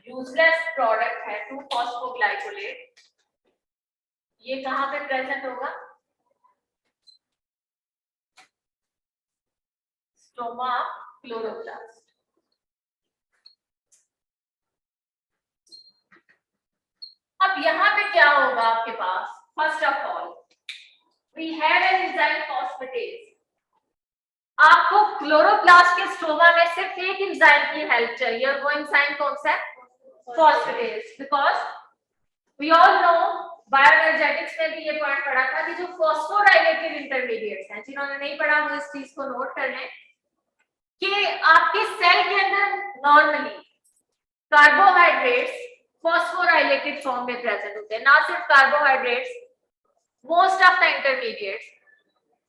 यूजलेस प्रोडक्ट है 2-फॉस्फोग्लाइकोलेट, ये कहां पे प्रेजेंट होगा, स्टोमा क्लोरोप्लास्ट। अब यहाँ पे क्या होगा आपके पास, first of all we have an enzyme phosphatase. आपको क्लोरोप्लास्ट के स्टोमा में सिर्फ एक एंजाइम की हेल्प चाहिए और वो एंजाइम कौन सा है, phosphatase. Because we all know bioenergetics में भी ये पॉइंट पढ़ा था कि जो फॉस्फोराइलेटेड इंटरमीडिएट्स हैं, जिन्होंने नहीं पढ़ा वो इस चीज को नोट कर लें कि आपके सेल के अंदर नॉर्मली कार्बोहाइड्रेट्स फॉस्फोराइलेटेड फॉर्म में प्रेजेंट होते हैं। ना सिर्फ carbohydrates, most of the intermediates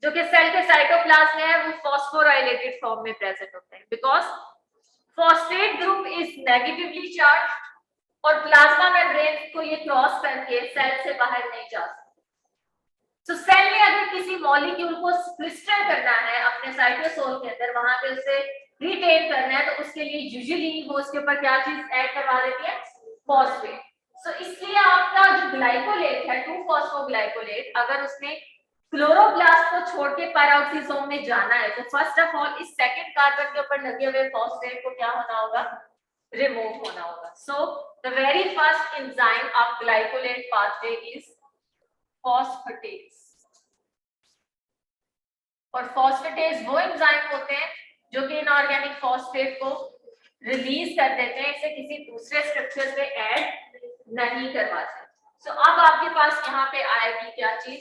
जो कि सेल के साइटोप्लाज्म में है वो फॉस्फोराइलेटेड फॉर्म में प्रेजेंट होते हैं। Because phosphate group is negatively charge और प्लाज्मा मेम्ब्रेन को ये क्रॉस करके सेल से बाहर नहीं जा सकते। तो सेल में अगर किसी मॉलिक्यूल को क्रिस्टल करना है अपने साइटोसोल के अंदर, वहां पे उसे रिटेन करना है, तो उसके लिए यूजुअली वो उसके ऊपर क्या चीज ऐड करवा देती है, फॉस्फेट। सो इसलिए आपका जो ग्लाइकोलेट है 2-फॉस्फोग्लाइकोलेट, अगर उसने क्लोरोप्लास्ट को छोड़ के पैरोक्सिसोम में जाना है तो फर्स्ट ऑफ ऑल इस सेकंड कार्बन के ऊपर लगे हुए फॉस्फेट को क्या होना होगा, रिमूव होना होगा। So the very first enzyme of glycolate pathway is phosphatase. और फॉस्फेटेज वो एंजाइम होते हैं जो कि इनऑर्गेनिक फॉस्फेट को रिलीज कर देते हैं, इसे किसी दूसरे स्ट्रक्चर पे ऐड नहीं करवाते। सो अब आपके पास यहाँ पे आएगी क्या चीज,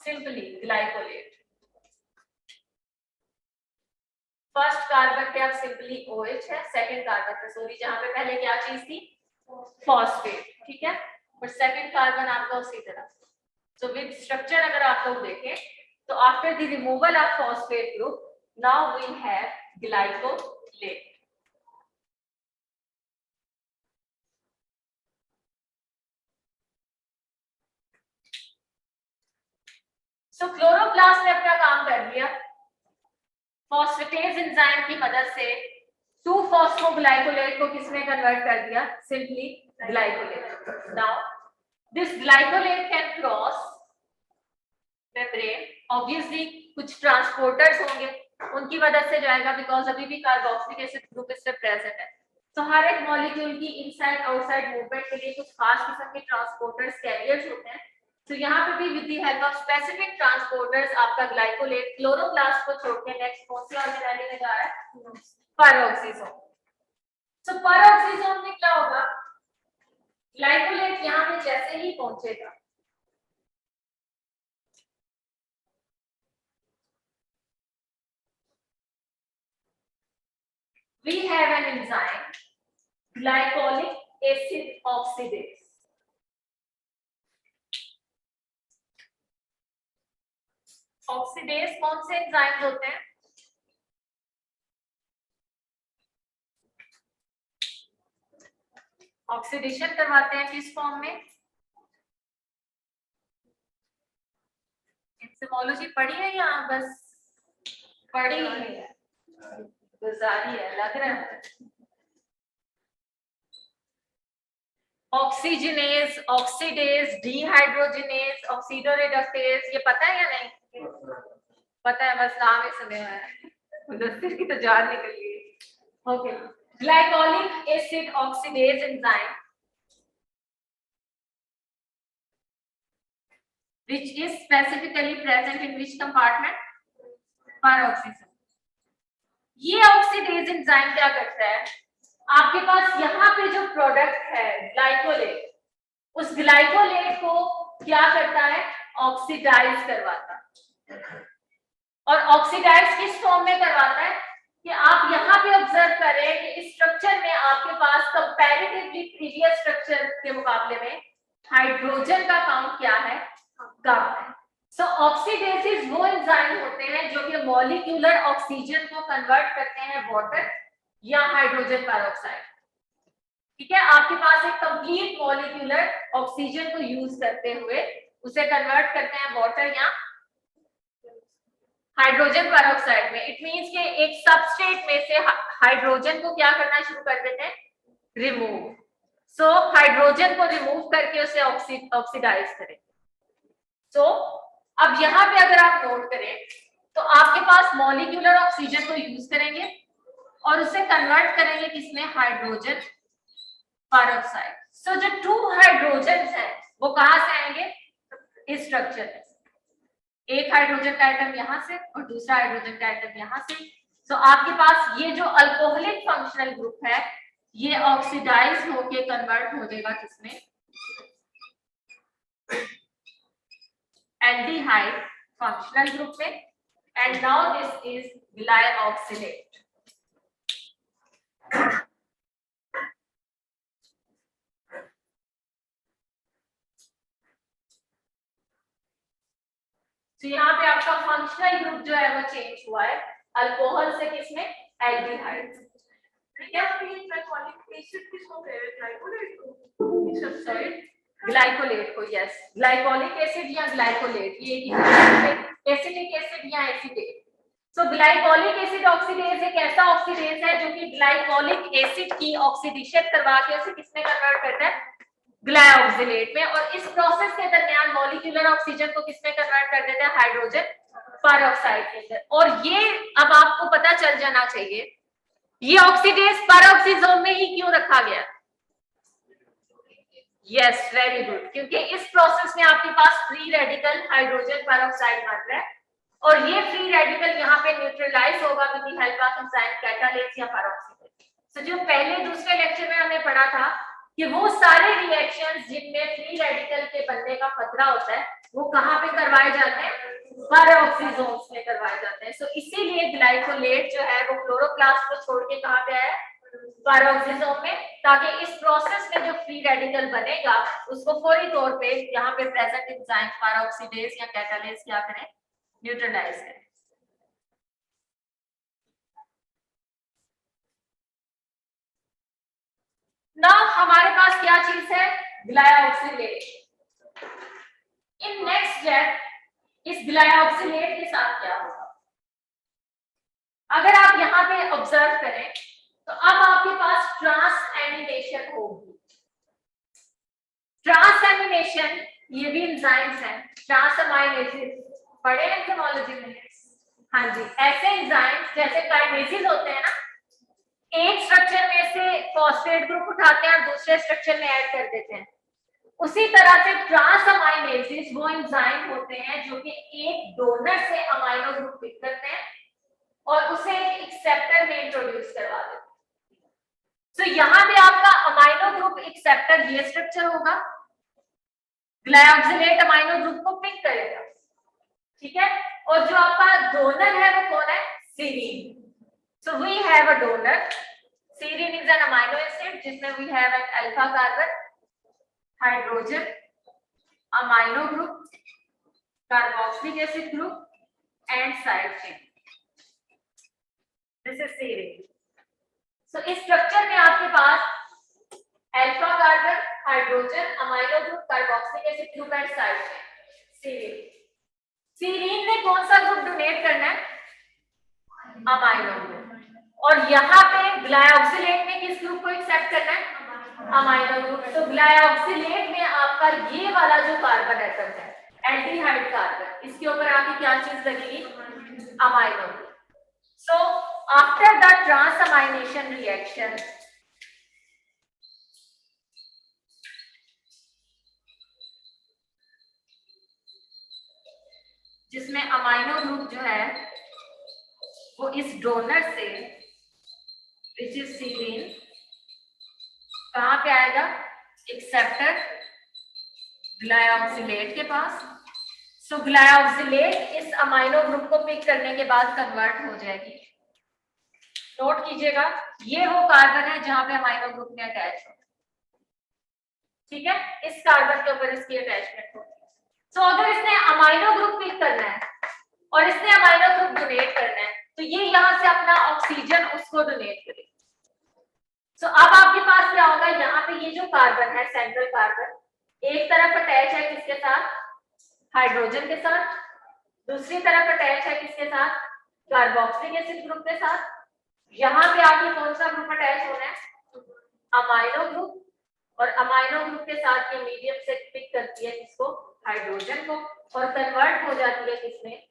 सिंपली ग्लाइकोलेट। फर्स्ट कार्बन पे अब सिंपली OH है, सेकंड कार्बन पे सॉरी जहां पे पहले क्या चीज थी, फॉस्फेट, ठीक है। और सेकंड कार्बन आपका उसी तरह। सो विद स्ट्रक्चर अगर आप लोग देखें तो after the removal of phosphate group now we have glycolate. So chloroplast ने अपना काम कर लिया, फॉस्फेटेज एंजाइम की मदद से 2-फॉस्फोग्लाइकोलेट को किसमें कन्वर्ट कर दिया, simply glycolate. Now this glycolate can cross membrane, obviously कुछ ट्रांसपोर्टर्स होंगे उनकी मदद से जाएगा, बिकॉज अभी भी कार्बोक्सिलिक एसिड ग्रुप इस पे प्रेजेंट है। तो हर एक मॉलिक्यूल की इनसाइड आउटसाइड मूवमेंट के लिए कुछ खास किस्म के ट्रांसपोर्टर्स कैरियर्स होते हैं। तो यहाँ पे भी with the help of specific transporters आपका ग्लाइकोलेट क्लोरोप्लास्ट को छोड़ के नेक्स्ट कौन सी ऑर्गेनेल में जा रहा है, पैरोक्सिसोम। सो पैरोक्सिसोम में क्या होगा, ग्लाइकोलेट यहाँ पे जैसे ही पहुंचेगा we have an enzyme glycolic acid oxidase. Oxidase कौन से एंजाइम्स होते हैं, ऑक्सीडेशन करवाते हैं किस फॉर्म में, एंजाइमोलॉजी पढ़ी है या बस पढ़ी है, गुजारी है लग रहा है। ऑक्सीजनेज, ऑक्सीडेज, डिहाइड्रोजनेज, ऑक्सीडोरेडक्टेज, ये पता है या नहीं? पता है, बस नाम ही सुने हुए हैं। मुदस्सिर की तो जान निकल गई। Okay, glycolic acid oxidase enzyme which is specifically present in which compartment? Peroxisome. ये ऑक्सीडेज एंजाइम क्या करता है? आपके पास यहाँ पे जो प्रोडक्ट है ग्लाइकोलेट, उस ग्लाइकोलेट को क्या करता है? ऑक्सीडाइज करवाता है। और ऑक्सीडाइज किस फॉर्म में करवाता है कि आप यहाँ पे ऑब्जर्व करें कि इस स्ट्रक्चर में आपके पास कंपैरेटिवली प्रीवियस स्ट्रक्चर के मुकाबले में हाइड्रोजन का काउंट क्या है? कम है। सो ऑक्सीडेसिस वो एंजाइम होते हैं जो कि मॉलिक्यूलर ऑक्सीजन को कन्वर्ट करते हैं वाटर या हाइड्रोजन पेरोक्साइड। ठीक है, आपके पास एक कंप्लीट मॉलिक्यूलर ऑक्सीजन को यूज करते हुए उसे कन्वर्ट करते हैं वाटर या हाइड्रोजन पेरोक्साइड में। इट मींस कि एक सबस्ट्रेट में से हाइड्रोजन को क्या करना शुरू कर देते हैं? रिमूव। सो हाइड्रोजन को रिमूव करके उसे ऑक्सीडाइज करें। सो अब यहाँ पे अगर आप नोट करें तो आपके पास मॉलिक्यूलर ऑक्सीजन को यूज करेंगे और उसे कन्वर्ट करेंगे किसमें? Hydrogen peroxide. सो जो 2 हाइड्रोजन हैं वो कहां से आएंगे? इस स्ट्रक्चर में। एक हाइड्रोजन का एटम यहां से और दूसरा हाइड्रोजन का एटम यहां से। सो आपके पास ये जो अल्कोहलिक फंक्शनल ग्रुप है ये ऑक्सीडाइज होके कन्वर्ट हो जाएगा किसमें? एल्डिहाइड फंक्शनल ग्रुप में। And now this is glyoxylate. तो यहाँ पे आपका फंक्शनल ग्रुप जो है वो चेंज हुआ है अल्कोहल से किसमें? एल्डिहाइड। ठीक है, ग्लाइकोलिक एसिड किसको कह रहे हैं? ग्लाइकोलेट को। सॉरी, ग्लाइकोलेट को। यस, ग्लाइकोलिक एसिड या ग्लाइकोलेट, ये एसिटिक एसिड या एसिडेट। सो ग्लाइकोलिक एसिड ऑक्सीडेज एक ऐसा ऑक्सीडेज है जो कि ग्लाइकोलिक एसिड की ऑक्सीडेशन करवा के उसे किसमें कन्वर्ट करता है? ग्लाइऑक्सिलेट में। और इस प्रोसेस के दरमियान मॉलिक्यूलर ऑक्सीजन को किसमें कन्वर्ट कर देते हैं? हाइड्रोजन पेरोक्साइड के अंदर। और ये अब आपको पता चल जाना चाहिए ये ऑक्सीडेज पेरोक्सिसोम में ही क्यों रखा गया? यस, वेरी गुड, क्योंकि इस प्रोसेस में आपके पास फ्री रेडिकल हाइड्रोजन पेरोक्साइड बन रहा है और ये फ्री रेडिकल यहाँ पे न्यूट्रलाइज होगा with the help of enzyme catalase या पेरोक्सिलेट। तो जो पहले दूसरे लेक्चर में हमने पढ़ा था कि वो सारे रिएक्शंस जिनमें फ्री रेडिकल के बनने का खतरा होता है वो कहाँ पे करवाए जाते हैं? पेरोक्सिसोम्स में करवाए जाते हैं। सो इसीलिए ग्लाइकोलेट जो है वो क्लोरोप्लास्ट को छोड़ के कहाँ पे आया? पेरोक्सिसोम में, ताकि इस प्रोसेस में जो फ्री रेडिकल बनेगा उसको फौरी तौर पे यहाँ पे प्रेजेंट एंजाइम पेरोक्सीडेज या कैटालेज क्या करें? न्यूट्रलाइज करें। नाउ हमारे पास क्या चीज है? ग्लाइऑक्सिलेट। इन नेक्स्ट स्टेप इस ग्लाइऑक्सिलेट के साथ क्या होगा? अगर आप यहाँ पे ऑब्जर्व करें तो अब आपके पास ट्रांसएमिनेशन होगी। ट्रांसएमिनेशन ये भी एंजाइम्स हैं, ट्रांसएमाइनेसिस पढ़े हैं एंजाइमोलॉजी में? हाँ जी, ऐसे एंजाइम्स जैसे काइनेसिस होते हैं ना, एक स्ट्रक्चर में से फॉस्फेट ग्रुप उठाते हैं और दूसरे स्ट्रक्चर में ऐड कर देते हैं, उसी तरह से ट्रांसएमाइनेसिस वो एंजाइम होते हैं जो कि एक डोनर से अमाइनो ग्रुप पिक करते हैं और उसे एक एक्सेप्टर में इंट्रोड्यूस करवा देते हैं। तो यहाँ पे आपका अमाइनो ग्रुप एक्सेप्टर ये स्ट्रक्चर होगा, ग्लाइऑक्सिलेट अमाइनो ग्रुप को पिक करेगा, ठीक है। और जो आपका डोनर है वो कौन है? Serine. So we have a donor, serine is an amino acid जिसमें we have an alpha carbon, hydrogen, amino group, carboxylic acid group and side chain. This is serine. So इस स्ट्रक्चर में आपके पास alpha carbon, hydrogen, amino group, carboxylic acid group and side chain. Serine. Serine ने कौन सा group donate करना है? Amino group. और यहाँ पे ग्लाइऑक्सिलेट में किस ग्रुप को एक्सेप्ट करना है? Amino group. तो ग्लाइऑक्सिलेट में आपका ये वाला जो कार्बन एटम है एल्डिहाइड कार्बन, इसके ऊपर आपकी क्या चीज लगेगी? Amino group. So after the transamination reaction, जिसमें अमाइनो ग्रुप जो है वो इस डोनर से विच इज सीरीन कहां पे आएगा? एक्सेप्टर ग्लाइऑक्सिलेट के पास। सो ग्लाइऑक्सिलेट इस अमाइनो ग्रुप को पिक करने के बाद कन्वर्ट हो जाएगी। नोट कीजिएगा, ये वो कार्बन है जहां पे अमाइनो ग्रुप में अटैच हो, ठीक है? इस कार्बन के ऊपर इसकी अटैचमेंट होती है। सो अगर इसने अमाइनो ग्रुप पिक करना है और इसने अमाइनो ग्रुप डोनेट करना है, तो ये यहां से अपना ऑक्सीजन उसको डोनेट करेगा। सो अब आपके पास क्या होगा? यहाँ पे ये जो कार्बन है, सेंट्रल कार्बन, एक तरफ अटैच है किसके साथ? हाइड्रोजन के साथ। दूसरी तरफ अटैच है किसके साथ? कार्बोक्सिलिक एसिड ग्रुप के साथ। यहाँ पे आके कौन सा ग्रुप अटैच होना है? Amino group. और अमाइनो ग्रुप के साथ ये मीडियम से पिक करती है किसको? हाइड्रोजन को, और कन्वर्ट हो जाती है किसमें?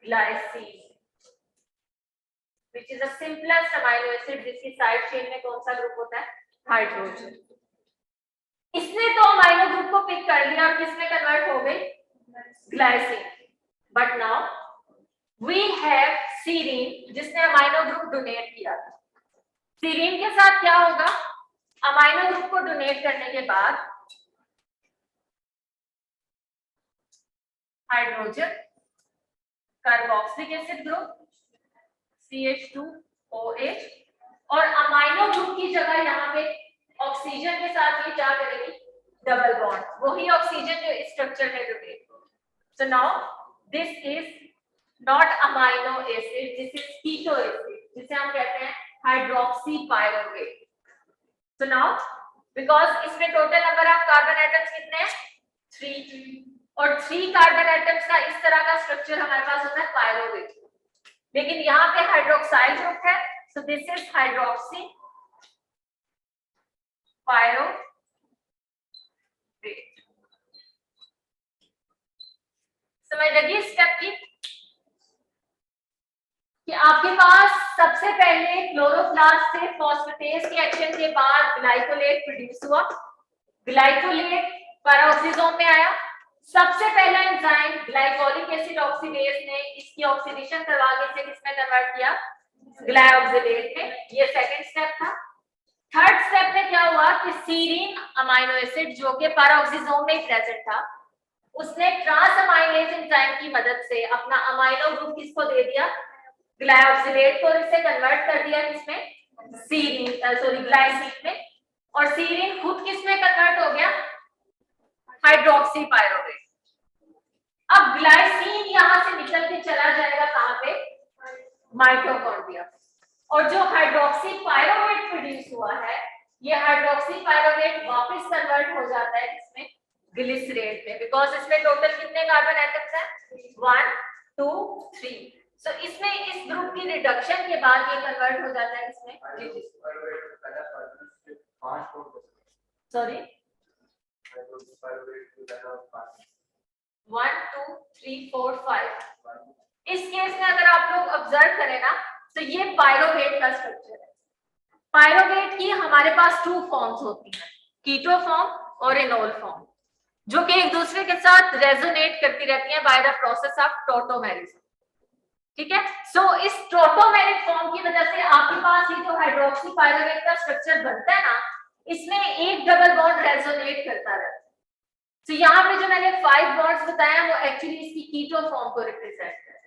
Glycine, which is the simplest amino acid, जिसकी साइड चेन में कौन सा ग्रुप होता है? हाइड्रोजन। इसने तो अमाइनो ग्रुप को पिक कर लिया और किसमें कन्वर्ट हो गई? Glycine. But now we have serine, जिसने अमाइनो ग्रुप डोनेट किया था। सीरीन के साथ क्या होगा? अमाइनो ग्रुप को डोनेट करने के बाद hydrogen, carboxylic acid group CH2OH, और अमाइनो ग्रुप की जगह यहाँ पे ऑक्सीजन के साथ ये क्या करेगी? डबल बॉन्ड, वही ऑक्सीजन जो इस स्ट्रक्चर में रोटेट हो। So now this is not amino acid, this is keto acid, जिसे हम कहते हैं hydroxy pyruvate. So now because इसमें total number of carbon atoms कितने हैं? 3, और 3 कार्बन एटम्स का इस तरह का स्ट्रक्चर हमारे पास होता है पायरुवेट। लेकिन यहाँ पे हाइड्रोक्साइल ग्रुप है, so this is hydroxy pyruvate. समझ लगी स्टेप की? कि आपके पास सबसे पहले क्लोरोप्लास्ट से फॉस्फेटेज के एक्शन के बाद ग्लाइकोलेट प्रोड्यूस हुआ। ग्लाइकोलेट पैराऑक्सीजोम में आया। सबसे पहला एंजाइम ग्लाइकोलिक एसिड ऑक्सीडेज ने इसकी ऑक्सीडेशन करवा के इसे किसमें कन्वर्ट किया? ग्लाइऑक्सिलेट में। ये सेकंड स्टेप था। थर्ड स्टेप में क्या हुआ कि सीरीन अमाइनो एसिड जो कि पैराऑक्सीजोम में प्रेजेंट था, उसने ट्रांसअमाइनेज एंजाइम की मदद से अपना अमाइनो ग्रुप किसको दे दिया? ग्लाइऑक्सिलेट को, इसे कन्वर्ट कर दिया किसमें? सीरीन, सॉरी ग्लाइसिन में। और सीरीन खुद किसमें कन्वर्ट हो गया? Hydroxy pyruvate. अब ग्लाइसिन यहां से निकल के चला जाएगा कहां पे? माइटोकॉन्ड्रिया। और जो हाइड्रोक्सी पायरुवेट प्रोड्यूस हुआ है, ये हाइड्रोक्सी पायरुवेट वापस कन्वर्ट हो जाता है किसमें? ग्लिसरेट में, बिकॉज इसमें टोटल कितने कार्बन एटम्स हैं? 1 2 3। सो इसमें इस ग्रुप की रिडक्शन के बाद ये कन्वर्ट हो जाता है इसमें? सॉरी 1 2 3 4 5। इस केस में अगर आप लोग ऑब्जर्व करें ना, तो ये पायरुवेट का स्ट्रक्चर है। पायरुवेट की हमारे पास 2 फॉर्म्स होती हैं, कीटो फॉर्म और इनोल फॉर्म, जो कि एक दूसरे के साथ रेजोनेट करती रहती हैं by the process of tautomerism. ठीक है? सो इस टॉटोमेरिक फॉर्म की वजह से आपके पास ये जो हाइड्रोक्सी पायरुवेट का स्ट्रक्चर बनता है ना, इसमें एक डबल बॉन्ड रेजोनेट करता रहता है। तो यहाँ पे जो मैंने 5 बॉन्ड्स बताया वो एक्चुअली इसकी कीटो फॉर्म को रिप्रेजेंट करते हैं।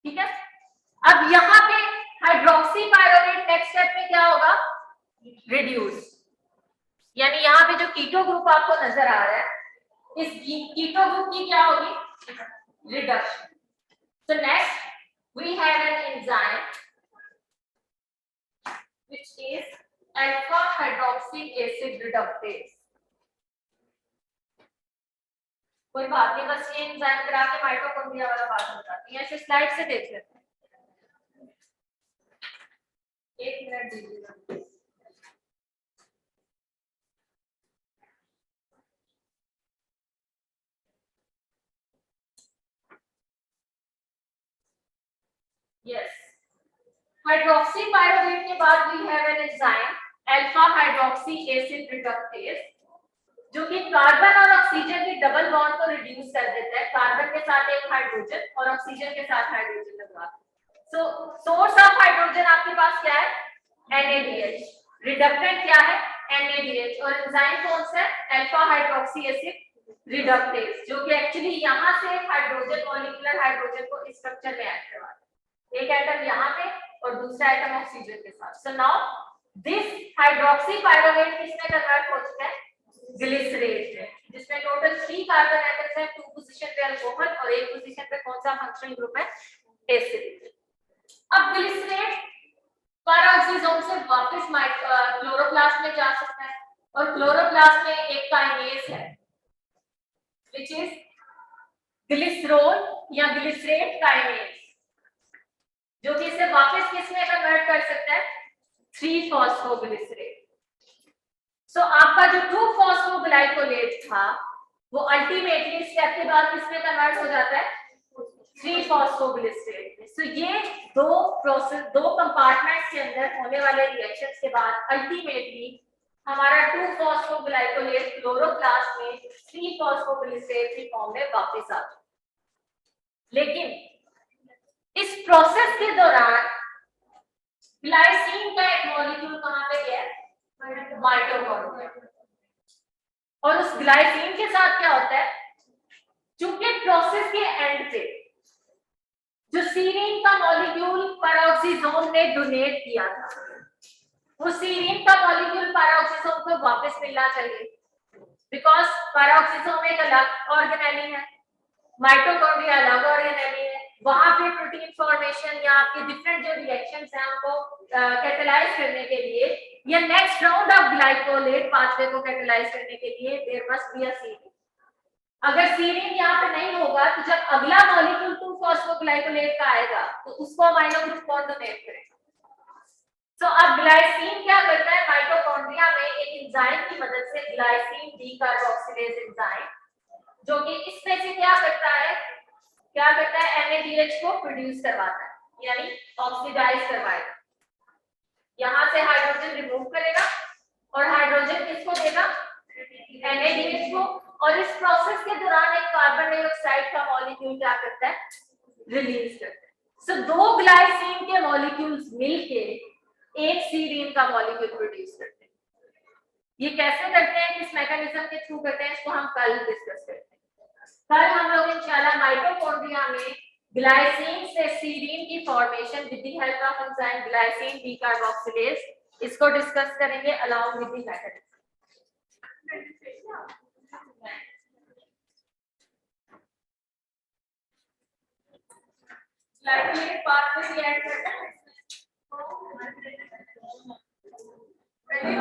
ठीक है? अब यहाँ पे हाइड्रोक्सी पायरुवेट नेक्स्ट स्टेप में क्या होगा? रिड्यूस। यानी यहाँ पे जो कीटो ग्रुप आपको नजर आ रहा है, इस कीटो ग्रुप की क्या होगी? Reduction. So next we have an enzyme which is alpha hydroxy acid reductase. कोई बात नहीं, बस ये एंजाइम करा के माइटोकॉन्ड्रिया वाला बात हो जाती है। ऐसे स्लाइड से देख लेते हैं। एक मिनट दीजिएगा। यस, हाइड्रोक्सी पायरुवेट के बाद we have an enzyme alpha hydroxy acid reductase, जो कि कार्बन और ऑक्सीजन के डबल बॉन्ड को रिड्यूस कर देता है। कार्बन के साथ एक हाइड्रोजन और ऑक्सीजन के साथ हाइड्रोजन लगवा। सो सोर्स ऑफ हाइड्रोजन आपके पास क्या है? NADH। रिडक्टेंट क्या है? NADH। और एंजाइम कौन सा है? अल्फा हाइड्रोक्सी एसिड रिडक्टेज, जो कि एक्चुअली यहां से एक हाइड्रोजन मॉलिक्यूलर हाइड्रोजन को इस स्ट्रक्चर में ऐड करवाता है। एक एटम यहां पे और दूसरा एटम ऑक्सीजन के साथ। सो नाउ दिस हाइड्रोक्सी पायरुवेट किसमें कन्वर्ट हो चुका है? ग्लिसरेट है, जिसमें टोटल 3 कार्बन एटम्स हैं, 2 पोजीशन पे अल्कोहल और एक पोजीशन पे कौन सा फंक्शनल ग्रुप है? एसिड। अब ग्लिसरेट पैराऑक्सीजोम से वापस क्लोरोप्लास्ट में जा सकता है और क्लोरोप्लास्ट में एक काइनेज है व्हिच इज ग्लिसरोल या ग्लिसरेट काइनेज, जो कि इसे वापस किसमें कन्वर्ट कर सकता है? 3-फॉस्फोग्लिसरेट। सो आपका जो 2-फॉस्फोग्लाइकोलेट था वो अल्टीमेटली स्टेप के बाद किसमें कन्वर्ट हो जाता है? 3-फॉस्फोग्लिसरेट में। सो ये दो कंपार्टमेंट्स के अंदर होने वाले रिएक्शंस के बाद अल्टीमेटली हमारा 2-फॉस्फोग्लाइकोलेट क्लोरोप्लास्ट में 3-फॉस्फोग्लिसरेट की फॉर्म में वापस आ जाता है। लेकिन इस प्रोसेस के दौरान ग्लाइसिन का एक मॉलिक्यूल कहां पे गया? माइटोकॉन्ड्रिया। और उस ग्लाइसिन के साथ क्या होता है? चूंकि प्रोसेस के एंड पे जो सीरीन का मॉलिक्यूल पैराऑक्सीजोम ने डोनेट किया था, वो सीरीन का मॉलिक्यूल पैराऑक्सीजोम को वापस मिलना चाहिए, बिकॉज पैराऑक्सीजोम एक अलग ऑर्गेनेली है, माइटोकॉन्ड्रिया अलग ऑर्गेनेली है। वहां पे प्रोटीन फॉर्मेशन या आपके डिफरेंट जो रिएक्शंस हैं उनको कैटेलाइज करने के लिए या next round of glycolate pathway को कैटेलाइज करने के लिए there must be a serine. अगर सीरीन यहाँ पे नहीं होगा तो जब अगला मॉलिक्यूल 2-फॉस्फोग्लाइकोलेट का आएगा तो उसको अमाइनो ग्रुप कौन डोनेट करेगा? तो अब ग्लाइसिन क्या करता है? माइटोकॉन्ड्रिया में एक एंजाइम की मदद से ग्लाइसिन डीकार्बोक्सिलेज एंजाइम, जो कि इसमें से क्या करता है NADH को प्रोड्यूस करवाता है, यानी ऑक्सीडाइज करवाएगा। यहां से हाइड्रोजन रिमूव करेगा और हाइड्रोजन किसको देगा? NADH को। और इस प्रोसेस के दौरान एक कार्बन डाइऑक्साइड का मॉलिक्यूल क्या करता है? रिलीज करता है। सो दो ग्लाइसिन के मॉलिक्यूल्स मिलके एक सीरीन का मॉलिक्यूल प्रोड्यूस करते हैं। ये कैसे करते हैं, किस मैकेनिज्म के थ्रू करते हैं, इसको हम कल डिस्कस करते हैं। कल हम लोग इंशाल्लाह माइटोकॉन्ड्रिया में ग्लाइसिन से सीरीन की formation with the help of enzyme glycine decarboxylase इसको डिस्कस करेंगे along with the mechanism. Glycolate pathway भी ऐड करना है। पहले